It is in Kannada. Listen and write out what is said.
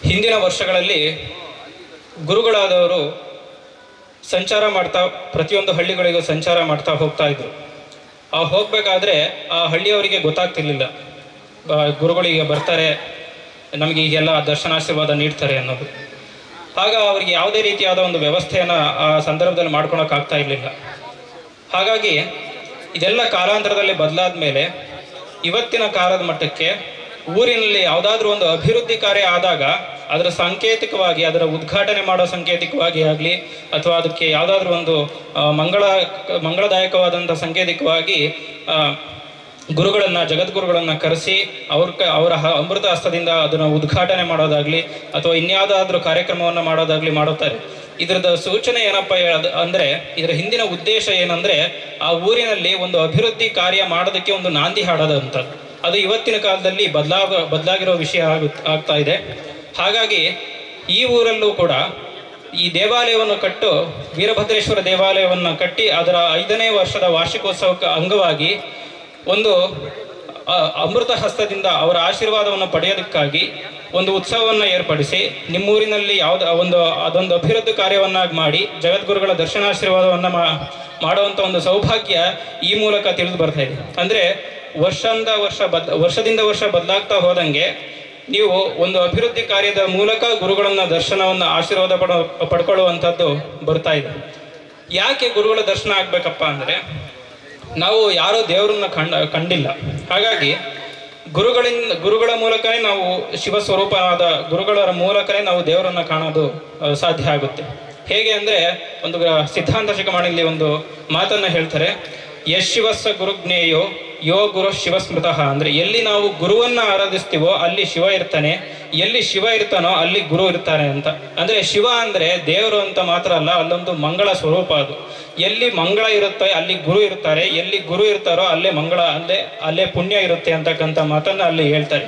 ಹಿಂದಿನ ವರ್ಷಗಳಲ್ಲಿ ಗುರುಗಳಾದವರು ಸಂಚಾರ ಮಾಡ್ತಾ ಪ್ರತಿಯೊಂದು ಹಳ್ಳಿಗಳಿಗೂ ಸಂಚಾರ ಮಾಡ್ತಾ ಹೋಗ್ತಾ ಇದ್ರು. ಹೋಗಬೇಕಾದ್ರೆ ಆ ಹಳ್ಳಿಯವರಿಗೆ ಗೊತ್ತಾಗ್ತಿರ್ಲಿಲ್ಲ ಗುರುಗಳಿಗೆ ಬರ್ತಾರೆ, ನಮಗೆ ಈಗೆಲ್ಲ ದರ್ಶನಾಶೀರ್ವಾದ ನೀಡ್ತಾರೆ ಅನ್ನೋದು. ಆಗ ಅವರಿಗೆ ಯಾವುದೇ ರೀತಿಯಾದ ಒಂದು ವ್ಯವಸ್ಥೆಯನ್ನು ಆ ಸಂದರ್ಭದಲ್ಲಿ ಮಾಡ್ಕೊಳಕ್ಕಾಗ್ತಾ ಇರಲಿಲ್ಲ. ಹಾಗಾಗಿ ಇದೆಲ್ಲ ಕಾಲಾಂತರದಲ್ಲಿ ಬದಲಾದ ಮೇಲೆ ಇವತ್ತಿನ ಕಾಲದ ಮಟ್ಟಕ್ಕೆ ಊರಿನಲ್ಲಿ ಯಾವುದಾದ್ರೂ ಒಂದು ಅಭಿವೃದ್ಧಿ ಕಾರ್ಯ ಆದಾಗ ಅದರ ಸಾಂಕೇತಿಕವಾಗಿ, ಅದರ ಉದ್ಘಾಟನೆ ಮಾಡೋ ಸಾಂಕೇತಿಕವಾಗಿ ಆಗಲಿ, ಅಥವಾ ಅದಕ್ಕೆ ಯಾವುದಾದ್ರೂ ಒಂದು ಮಂಗಳದಾಯಕವಾದಂಥ ಸಾಂಕೇತಿಕವಾಗಿ ಗುರುಗಳನ್ನು, ಜಗದ್ಗುರುಗಳನ್ನು ಕರೆಸಿ ಅವರ ಅಮೃತ ಹಸ್ತದಿಂದ ಅದನ್ನು ಉದ್ಘಾಟನೆ ಮಾಡೋದಾಗಲಿ ಅಥವಾ ಇನ್ಯಾವುದಾದ್ರೂ ಕಾರ್ಯಕ್ರಮವನ್ನು ಮಾಡೋದಾಗಲಿ ಮಾಡುತ್ತಾರೆ. ಇದರದ ಸೂಚನೆ ಏನಪ್ಪ ಅಂದರೆ, ಇದರ ಹಿಂದಿನ ಉದ್ದೇಶ ಏನಂದರೆ, ಆ ಊರಿನಲ್ಲಿ ಒಂದು ಅಭಿವೃದ್ಧಿ ಕಾರ್ಯ ಮಾಡೋದಕ್ಕೆ ಒಂದು ನಾಂದಿ ಹಾಡೋದಂಥದ್ದು. ಅದು ಇವತ್ತಿನ ಕಾಲದಲ್ಲಿ ಬದಲಾಗಿರೋ ವಿಷಯ ಆಗ್ತಾ ಇದೆ. ಹಾಗಾಗಿ ಈ ಊರಲ್ಲೂ ಕೂಡ ಈ ದೇವಾಲಯವನ್ನು ವೀರಭದ್ರೇಶ್ವರ ದೇವಾಲಯವನ್ನು ಕಟ್ಟಿ ಅದರ 5ನೇ ವರ್ಷದ ವಾರ್ಷಿಕೋತ್ಸವಕ್ಕೆ ಅಂಗವಾಗಿ ಒಂದು ಅಮೃತ ಹಸ್ತದಿಂದ ಅವರ ಆಶೀರ್ವಾದವನ್ನು ಪಡೆಯೋದಕ್ಕಾಗಿ ಒಂದು ಉತ್ಸವವನ್ನು ಏರ್ಪಡಿಸಿ ನಿಮ್ಮೂರಿನಲ್ಲಿ ಅದೊಂದು ಅಭಿವೃದ್ಧಿ ಕಾರ್ಯವನ್ನಾಗಿ ಮಾಡಿ ಜಗದ್ಗುರುಗಳ ದರ್ಶನಾಶೀರ್ವಾದವನ್ನು ಮಾಡುವಂಥ ಒಂದು ಸೌಭಾಗ್ಯ ಈ ಮೂಲಕ ತಿಳಿದು ಬರ್ತಾ ಇದೆ. ಅಂದರೆ ವರ್ಷದಿಂದ ವರ್ಷ ಬದಲಾಗ್ತಾ ಹೋದಂಗೆ ನೀವು ಒಂದು ಅಭಿವೃದ್ಧಿ ಕಾರ್ಯದ ಮೂಲಕ ಗುರುಗಳನ್ನ ದರ್ಶನವನ್ನು ಆಶೀರ್ವಾದ ಪಡ್ಕೊಳ್ಳುವಂಥದ್ದು ಬರ್ತಾ ಇದೆ. ಯಾಕೆ ಗುರುಗಳ ದರ್ಶನ ಆಗ್ಬೇಕಪ್ಪ ಅಂದರೆ, ನಾವು ಯಾರೋ ದೇವರನ್ನ ಕಂಡಿಲ್ಲ. ಹಾಗಾಗಿ ಗುರುಗಳ ಮೂಲಕನೇ ನಾವು ಶಿವಸ್ವರೂಪವಾದ ಗುರುಗಳ ಮೂಲಕನೇ ನಾವು ದೇವರನ್ನ ಕಾಣೋದು ಸಾಧ್ಯ ಆಗುತ್ತೆ. ಹೇಗೆ ಅಂದರೆ, ಒಂದು ಸಿದ್ಧಾಂತ ಶಿಖಾಮಣಿಯಲ್ಲಿ ಒಂದು ಮಾತನ್ನು ಹೇಳ್ತಾರೆ, ಯಶಿವಸ್ಸ ಗುರುಜ್ಞೇಯೋ ಯೋ ಗುರು ಶಿವಸ್ಮೃತಃ. ಅಂದರೆ ಎಲ್ಲಿ ನಾವು ಗುರುವನ್ನು ಆರಾಧಿಸ್ತೀವೋ ಅಲ್ಲಿ ಶಿವ ಇರ್ತಾನೆ, ಎಲ್ಲಿ ಶಿವ ಇರ್ತಾನೋ ಅಲ್ಲಿ ಗುರು ಇರ್ತಾನೆ ಅಂತ. ಅಂದರೆ ಶಿವ ಅಂದರೆ ದೇವರು ಅಂತ ಮಾತ್ರ ಅಲ್ಲ, ಅಲ್ಲೊಂದು ಮಂಗಳ ಸ್ವರೂಪ. ಅದು ಎಲ್ಲಿ ಮಂಗಳ ಇರುತ್ತೆ ಅಲ್ಲಿ ಗುರು ಇರ್ತಾರೆ, ಎಲ್ಲಿ ಗುರು ಇರ್ತಾರೋ ಅಲ್ಲೇ ಮಂಗಳ, ಅಲ್ಲೇ ಪುಣ್ಯ ಇರುತ್ತೆ ಅಂತಕ್ಕಂಥ ಮಾತನ್ನು ಅಲ್ಲಿ ಹೇಳ್ತಾರೆ.